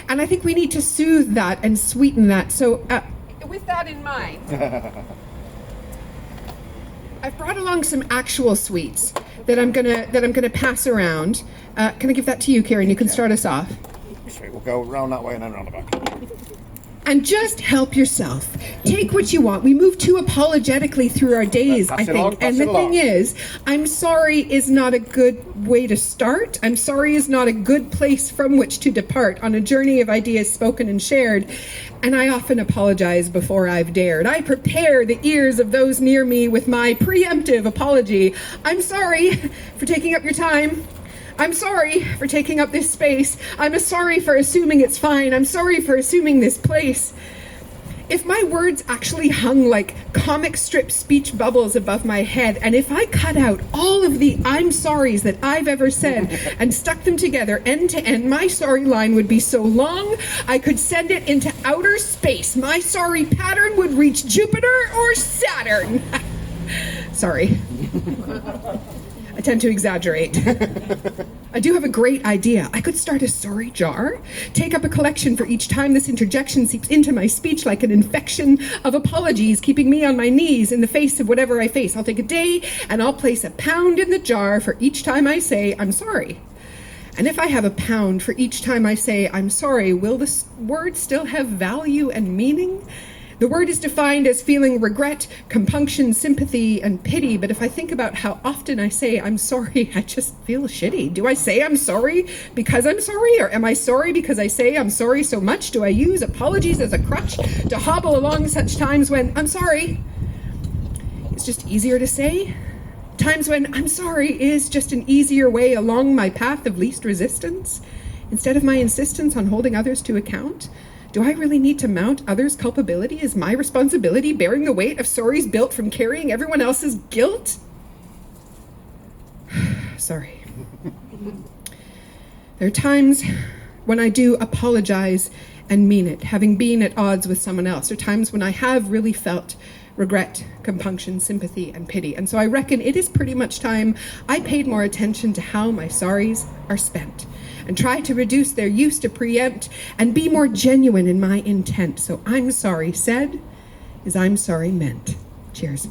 And I think we need to soothe that and sweeten that. So with that in mind, I've brought along some actual sweets that I'm gonna pass around. Can I give that to you, Karen? You can start us off. Sweet, we'll go round that way and then round the back. And just help yourself. Take what you want. We move too apologetically through our days, I think. And the thing is, I'm sorry is not a good way to start. I'm sorry is not a good place from which to depart on a journey of ideas spoken and shared. And I often apologize before I've dared. I prepare the ears of those near me with my preemptive apology. I'm sorry for taking up your time. I'm sorry for taking up this space. I'm sorry for assuming it's fine. I'm sorry for assuming this place. If my words actually hung like comic strip speech bubbles above my head, and if I cut out all of the I'm sorries that I've ever said and stuck them together end to end, my sorry line would be so long I could send it into outer space. My sorry pattern would reach Jupiter or Saturn. Sorry. I tend to exaggerate. I do have a great idea. I could start a sorry jar, take up a collection for each time this interjection seeps into my speech like an infection of apologies, keeping me on my knees in the face of whatever I face. I'll take a day and I'll place £1 in the jar for each time I say I'm sorry. And if I have £1 for each time I say I'm sorry, will the word still have value and meaning? The word is defined as feeling regret, compunction, sympathy, and pity. But if I think about how often I say I'm sorry, I just feel shitty. Do I say I'm sorry because I'm sorry? Or am I sorry because I say I'm sorry so much? Do I use apologies as a crutch to hobble along such times when I'm sorry? It's just easier to say. Times when I'm sorry is just an easier way along my path of least resistance. Instead of my insistence on holding others to account. Do I really need to mount others' culpability as my responsibility, bearing the weight of sorries built from carrying everyone else's guilt? Sorry. There are times when I do apologize and mean it, having been at odds with someone else. There are times when I have really felt regret, compunction, sympathy, and pity. And so I reckon it is pretty much time I paid more attention to how my sorries are spent and try to reduce their use to preempt and be more genuine in my intent. So I'm sorry said is I'm sorry meant. Cheers.